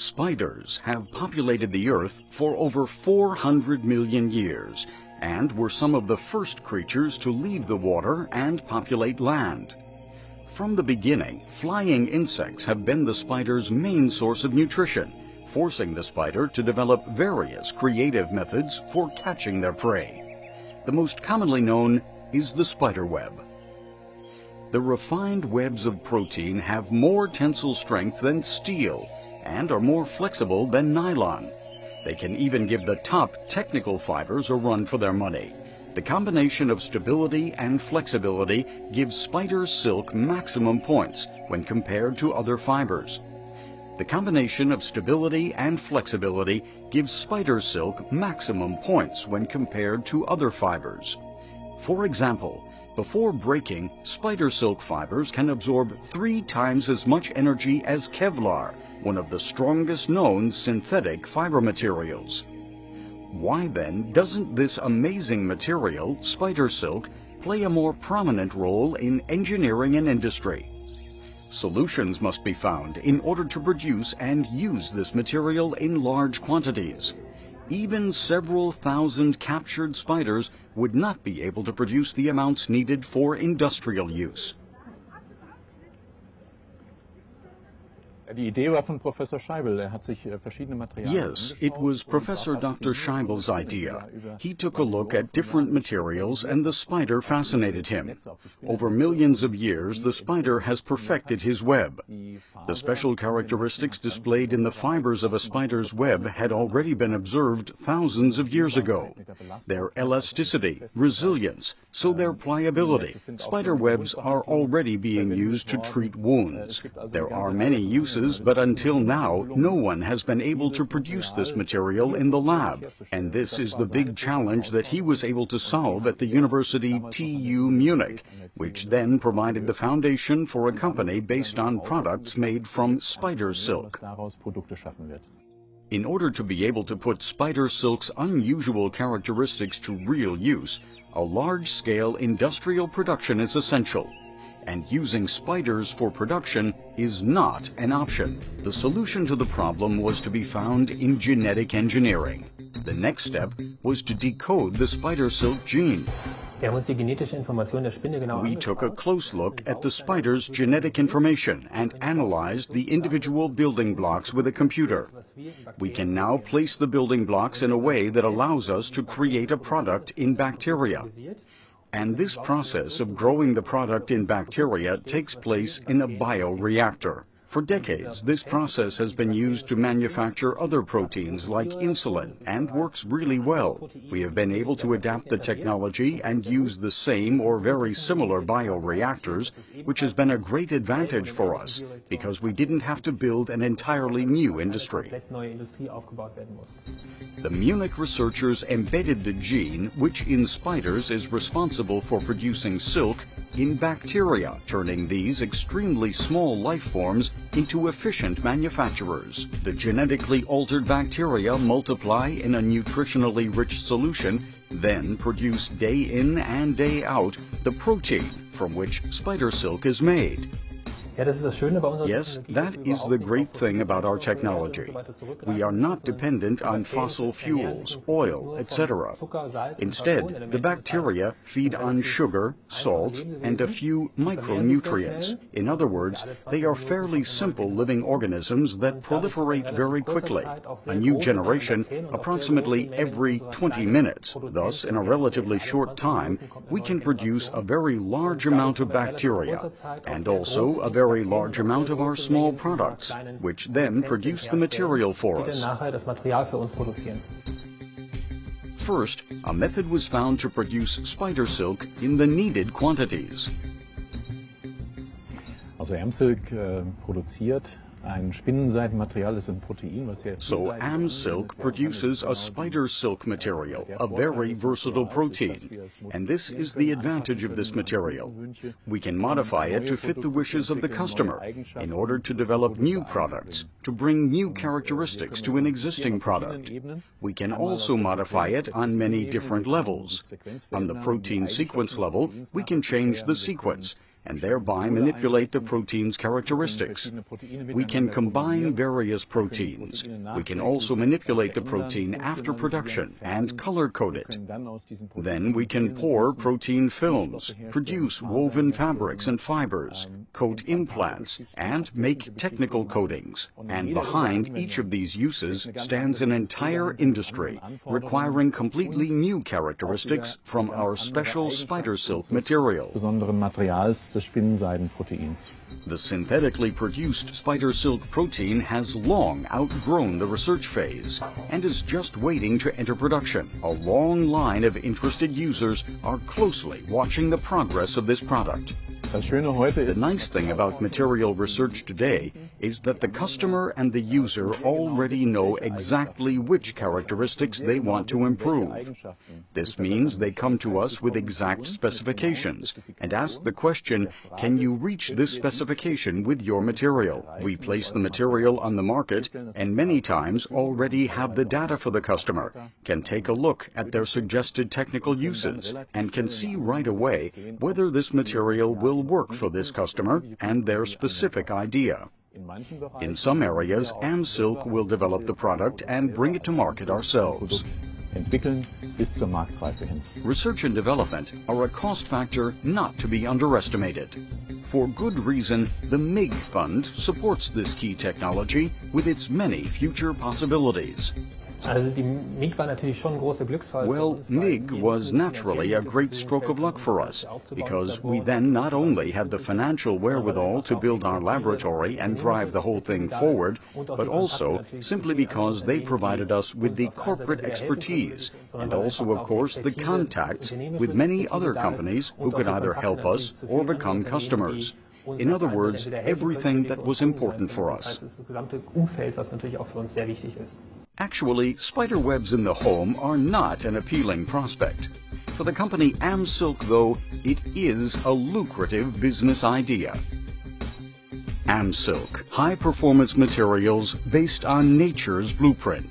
Spiders have populated the Earth for over 400 million years and were some of the first creatures to leave the water and populate land. From the beginning, flying insects have been the spider's main source of nutrition, forcing the spider to develop various creative methods for catching their prey. The most commonly known is the spider web. The refined webs of protein have more tensile strength than steel and are more flexible than nylon. They can even give the top technical fibers a run for their money. The combination of stability and flexibility gives spider silk maximum points when compared to other fibers. The combination of stability and flexibility gives spider silk maximum points when compared to other fibers. For example, before breaking, spider silk fibers can absorb 3 times as much energy as Kevlar, one of the strongest known synthetic fiber materials. Why then doesn't this amazing material, spider silk, play a more prominent role in engineering and industry? Solutions must be found in order to produce and use this material in large quantities. Even several thousand captured spiders would not be able to produce the amounts needed for industrial use. Die Idee war von Professor Scheibel. Hat sich verschiedene Materialien. Yes, it was Professor Dr. Scheibel's idea. He took a look at different materials and the spider fascinated him. Over millions of years, the spider has perfected his web. The special characteristics displayed in the fibers of a spider's web had already been observed thousands of years ago. Their elasticity, resilience, so their pliability. Spider webs are already being used to treat wounds. There are many uses, but until now, no one has been able to produce this material in the lab, and this is the big challenge that he was able to solve at the University TU Munich, which then provided the foundation for a company based on products made from spider silk. In order to be able to put spider silk's unusual characteristics to real use, a large-scale industrial production is essential. And using spiders for production is not an option. The solution to the problem was to be found in genetic engineering. The next step was to decode the spider silk gene. We took a close look at the spider's genetic information and analyzed the individual building blocks with a computer. We can now place the building blocks in a way that allows us to create a product in bacteria. And this process of growing the product in bacteria takes place in a bioreactor. For decades, this process has been used to manufacture other proteins like insulin and works really well. We have been able to adapt the technology and use the same or very similar bioreactors, which has been a great advantage for us because we didn't have to build an entirely new industry. The Munich researchers embedded the gene, which in spiders is responsible for producing silk, in bacteria, turning these extremely small life forms into efficient manufacturers. The genetically altered bacteria multiply in a nutritionally rich solution, then produce day in and day out the protein from which spider silk is made. Yes, that is the great thing about our technology. We are not dependent on fossil fuels, oil, etc. Instead, the bacteria feed on sugar, salt, and a few micronutrients. In other words, they are fairly simple living organisms that proliferate very quickly, a new generation approximately every 20 minutes. Thus, in a relatively short time, we can produce a very large amount of bacteria, and also a very large amount of our small products, which then produce the material for us. First, a method was found to produce spider silk in the needed quantities. Also Amsilk produziert ein Spinnenseitenmaterial, das ist ein Protein, was sehr So Amsilk produces a spider silk material, a very versatile protein, and this is the advantage of this material. We can modify it to fit the wishes of the customer in order to develop new products, to bring new characteristics to an existing product. We can also modify it on many different levels. On the protein sequence level, we can change the sequence, and thereby manipulate the protein's characteristics. We can combine various proteins. We can also manipulate the protein after production and color-code it. Then we can pour protein films, produce woven fabrics and fibers, coat implants, and make technical coatings. And behind each of these uses stands an entire industry requiring completely new characteristics from our special spider silk material. The synthetically produced spider silk protein has long outgrown the research phase and is just waiting to enter production. A long line of interested users are closely watching the progress of this product. The nice thing about material research today is that the customer and the user already know exactly which characteristics they want to improve. This means they come to us with exact specifications and ask the question, can you reach this specification with your material? We place the material on the market and many times already have the data for the customer, can take a look at their suggested technical uses, and can see right away whether this material will work for this customer and their specific idea. In some areas, Amsilk will develop the product and bring it to market ourselves. Research and development are a cost factor not to be underestimated. For good reason, the MIG Fund supports this key technology with its many future possibilities. Well, MIG was naturally a great stroke of luck for us, because we then not only had the financial wherewithal to build our laboratory and drive the whole thing forward, but also simply because they provided us with the corporate expertise and also, of course, the contacts with many other companies who could either help us or become customers. In other words, everything that was important for us. Actually, spider webs in the home are not an appealing prospect. For the company Amsilk, though, it is a lucrative business idea. Amsilk, high-performance materials based on nature's blueprint.